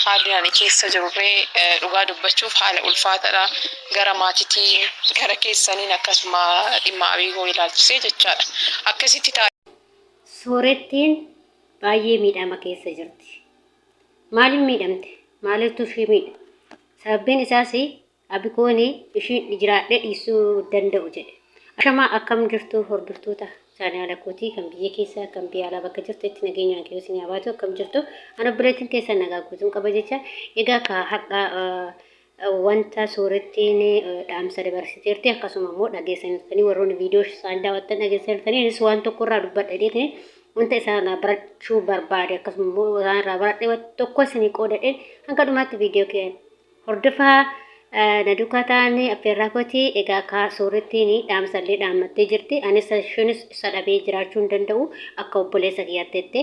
haalli ani keessa jirurree dhugaa dubbachuuf haala ulfaataadha. Gara maatiitiin gara keessaniin akkasuma dhimma abiigoo ilaalchisee jechaadha. Akkasitti soorettiin baay'ee miidhama keessa jirti. Maaliin miidhamte? Maalitu ishee miidha? Sababbiin isaas abiigoon ishee jiraadhee dhiisuu danda'u jedhe. Ashamaa akkam jirtu hordoftoota chaanaala kootii kan biyya keessa kan biyya alaa bakka jirtu itti nageenyaan keessan yaabatu akkam jirtu ana bireetiin keessa nagaa guutuun qaba jecha egaa ka haqa wanta soorettiin dhaamsa dabarsiteerti akkasuma immoo dhageessanii warroonni viidiyoo isaan daawwatan dhageessanii innis waan tokko irraa dubbadhee wanta isaan barachuu barbaade akkasuma immoo isaan irraa baradhee tokko isinii qoodadheen hanga dhumaatti viidiyoo kee hordofaa Nadukataani afeerraakoti egaa ka soorettiin dhaamsallee dhaammattee jirti. Anis ishiinis isa dhabee jiraachuu hin danda'u akka obboleessa kiyyaatteette.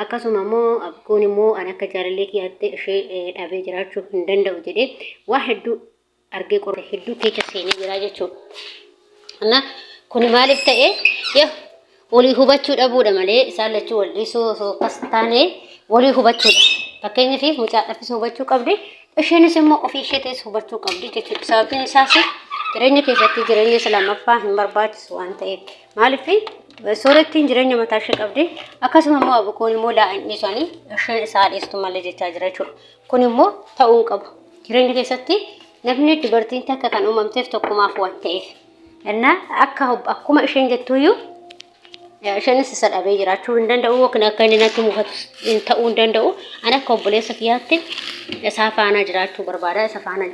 Akkasuma immoo abboon immoo an akka jaalallee kiyyaatti ishee dhabee jiraachuu hin danda'u jedhee waa hedduu argee qorre hedduu keessa seenee jira jechuudha. Kun maaliif ta'e walii hubachuu dhabuudha malee isaan lachuu wal'isoo akkas taane walii hubachuudha. Fakkeenyaaf mucaa dhaffisuu hubachuu qabdi. Isheenis immoo ofii isheetis hubachuu qabdi jechuudha. Sababbiin isaas jireenya keessatti jireenya islaamaffaa hin barbaachisu waan ta'eef. Maaliif soorettiin jireenya mataa ishee qabdi. Akkasuma immoo abiigoon immoo laa'inni isaanii isheen isaa dhiistu malee jechaa jira jechuudha. Kun immoo ta'uu qaba. Jireenya keessatti namni dubartiin takka kan uumamteef tokkumaaf waan ta'eef. Akkuma isheen jettuuyyuu isheenis isa dhabee jiraachuu hin danda'u yookiin akka inni natti mufatu ta'uu hin danda'u. Ani akka obboleessa kiyyaatti isa faana jiraachuu barbaada, isa faana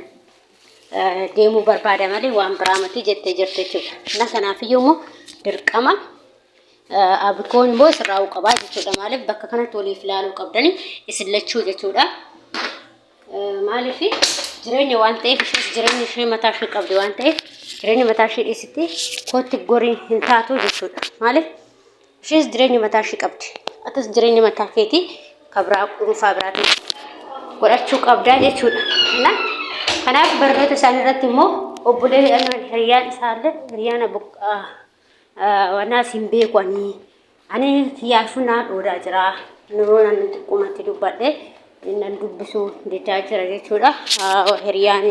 deemuu barbaada malee waan biraa miti jettee jirti jechuudha. Kanaafiyyuu immoo dirqama abiigoon immoo sirraa'uu qabaa jechuudha. Maaliif bakka kanatti waliif ilaaluu qabdanii isin lachuu jechuudha. Maaliif jireenya waan ta'eef ishees jireenya ishee mataa ishee qabdi waan ta'eef jireenya mataa ishee dhiisitti kootti gorii hin taatu jechuudha. Maaliif ishees jireenya mataa ishee qabdi. Atas jireenya mataa keetii kabraa dhuunfaa biraatiin godhachuu qabdaa jechuudha. Kanaaf barnoota isaanii irratti immoo obboleeyyan hiriyaan isaallee hiriyaan wanaas hin beekanii ani xiyyaafuu naa dhoodaa jira. Nuroo nan xiqqumatti dubbadhee nan dubbisuu jechaa jira jechuudha. Hiriyaan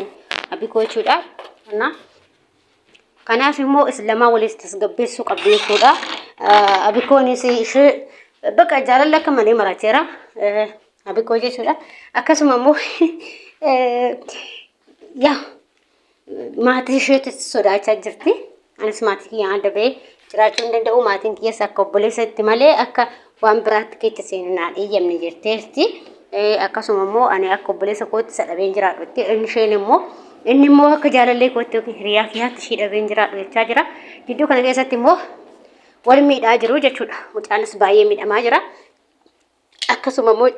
abiigoo jechuudha. Kanaaf immoo islamaa waliin tasgabbeessuu qabdi jechuudha. Abiigoonis ishee bakka jaalala akka malee maracheera. Abiigoo jechuudha. Akkasuma immoo maatii isheetis sodaachaa jirti. Anis maatii kiyyaa adda bahee jiraachuu hin danda'u. Maatiin kiyyaas akka obboleessatti malee akka waan biraatti keessa seenaa dhiyyamne jirteerti. Akkasuma immoo ani akka obboleessa kootti isa dhabeen jiraadhutti inni immoo akka jaalallee kootti yookiin hiriyaa kiyyaatti ishee dhabeen jiraadhu jechaa jira. Gidduu kana keessatti immoo wal miidhaa jiru jechuudha. Mucaanis baay'ee miidhamaa jira. Akkasuma immoo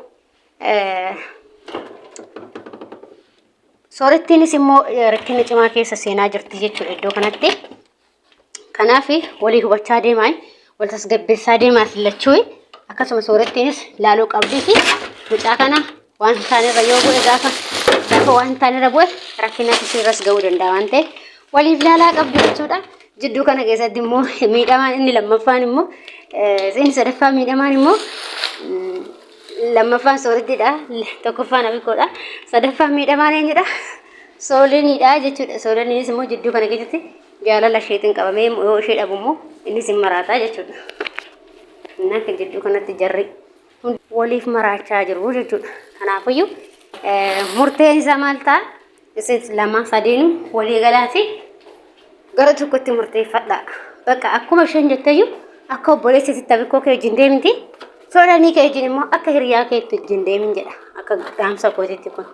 soorettiinis immoo rakkina cimaa keessa seenaa jirti jechuudha iddoo kanatti. Kanaaf walii hubachaa deemaa wal tasgabbeessaa deemaa lachuu akkasuma soorettiinis laaluu qabdii fi mucaa kana waan taanirra yoo bu'e gaafa waan taanirra bu'e rakkina isheerras ga'uu danda'a waan ta'eef waliif laalaa qabdi jechuudha. Jidduu kana keessatti immoo miidhamaan inni lammaffaan immoo inni sadaffaa miidhamaan immoo lammaffaan soorettiidha. Tokkoffaan abiigoodha. Sadaffaan miidhamaan eenyudha? Sooleniidha jechuudha. Sooleniinis immoo jidduu kana keessatti jaalala isheetiin qabamee yoo ishee dhabu immoo innis hin maraataa jechuudha. Akka jidduu kanatti jarri waliif maraachaa jiru jechuudha. Kanaafiyyuu murteen isaa maal ta'a? Isin lama sadiinu walii galaati gara tokkotti murteeffadha. Bakka akkuma isheen jetteyyuu akka obboleessitti abiigoo kee wajjin deemti. Soolanii kee wajjin immoo akka hiriyaa keetti wajjin deemin jedha. Akka dhaamsa kootitti kun.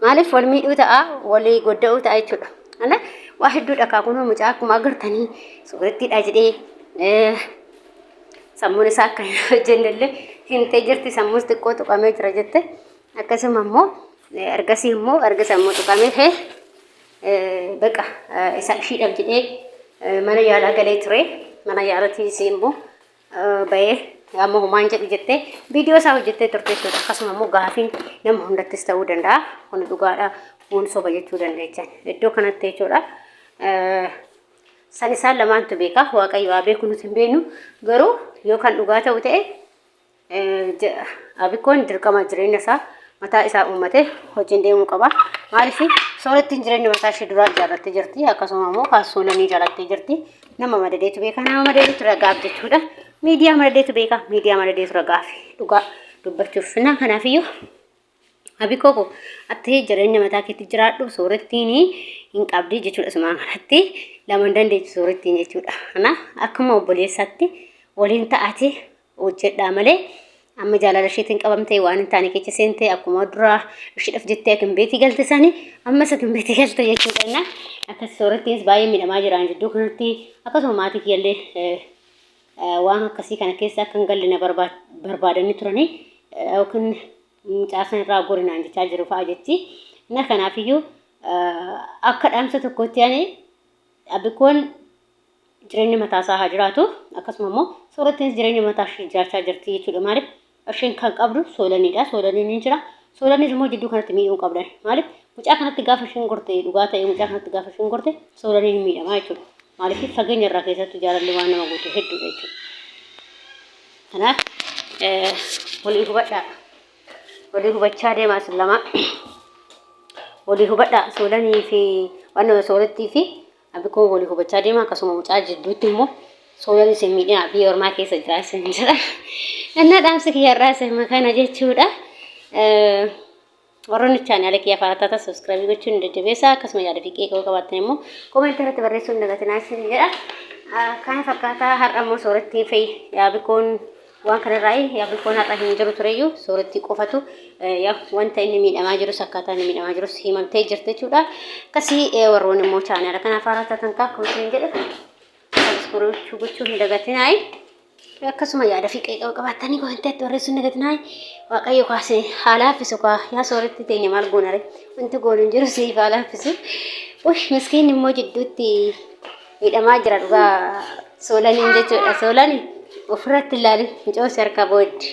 Maaliif wal miidhuu ta'a, walii godda'uu ta'a jechuudha. Waa hedduudha kaakuma mucaa akkuma agartanii soorettiidha jedhee sammuun isaa akka hin hojjennellee hintee jirti. Sammuus xiqqoo tuqamee jira jette. Akkasuma immoo ergasii immoo erga sammuu tuqamee bakka isa ishiidhaaf jedhee mana yaalaa galee ture. Mana yaalaatiis immoo bahee amma humaan jedhu jettee viidiyoo isaa hojjettee turte jechuudha. Akkasuma immoo gaafiin nama hundattis ta'uu danda'a. Kun dhugaadha. Kun soba jechuu dandeecha. Iddoo kanatti jechuudha. San isaan lamaantu beeka. Waaqayyo waa beeku nuti hin beeknu. Garuu yoo kan dhugaa ta'u ta'e abiigoon dirqama jireenya isaa mataa isaa uummate hojiin deemuu qaba. Maaliif soorettiin jireenya mataa ishee duraa ijaarrattee jirti. Akkasuma immoo kaassoolanii ijaarrattee jirti. Nama madadeetu beeka. Nama madadeetu ragaaf jechuudha. Miidiyaa madadeetu beeka. Miidiyaa madadeetu ragaaf dhugaa dubbachuuf. Kanaafiyyuu abikoo ko atti jireenya mataa keetti jiraadhu soorettiin hin qabdi jechuudha. Sumaan kanatti lama dandeetti soorettiin jechuudha. Kana akkuma obboleessaatti waliin ta'ate hojjedhaa malee amma jaalala isheetiin qabamtee waan hin taane keessa seentee akkuma duraa isheedhaaf jettee akin beetii galte sanii amma isa kan beetii galte jechuudha. Akkas soorettiinis baay'ee miidhamaa jiraan jidduu kanatti akkasuma maatii kiyyallee waan akkasii kana keessa akka hin galle na barbaadanii turanii yookiin mucaasan irraa gorinaan jechaa jiru fa'aa jechi. Kanaafiyyuu akka dhaamsa tokkotti yaani abikoon jireenya mataasaa haa jiraatu akkasuma immoo soorettiinis jireenya mataa ishee jiraachaa jirti jechuudha. Maaliif isheen kan qabdu soolaniidha. Soolaniin ni jira. Soolaniin immoo jidduu kanatti miidhuu qabdan. Maaliif mucaa kanatti gaafa isheen gorte dhugaa ta'e mucaa kanatti gaafa isheen gorte soolaniin miidhamaa jechuudha. Maaliif fageenya irraa keessatti jaalalli waan nama gootu hedduudha jechuudha. Kanaaf walii hubadhaa. Walii hubachaa deemaa lama. Walii hubadhaa soolanii fi waan nama soorettii fi abikoon walii hubachaa deema akkasuma mucaa jidduutti immoo soolanii isin miidhinaa fi ormaa keessa jiraasan jira. Innaa dhaamsi kiyyarraa isa kana jechuudha. Warroonni chaanaala kiyya faarataata subscribe gochuun deddeebisaa akkasuma yaada fi qeeqoo qabaatan immoo koomenti irratti barreessuun dagatinaa isin jedha. Kana fakkaataa har'a immoo soorettii fi abikoon waan kanarraa abikoon har'a hin jiru tureyyuu soorettii qofatu wanta inni miidhamaa jirus akkaataa inni miidhamaa jirus himamtee jirti jechuudha. Akkasii warroonni immoo chaanaala kana faarataatan akkuma isin jedha. Subscribe gochuun hin dagatinaa. Akkasuma yaada fi qeeqoo qabaatanii koomenti irratti barreessuun dagatinaa. Waaqayyo kaasee haala haffisu yaa sooretti teenya maal goonare wanti gooluun jiru siif haala haffisu. Miskiin immoo jidduutti miidhamaa jira dhugaa soolaniin jechuudha. Soolanii ofirratti ilaalin mucoo harka booddi.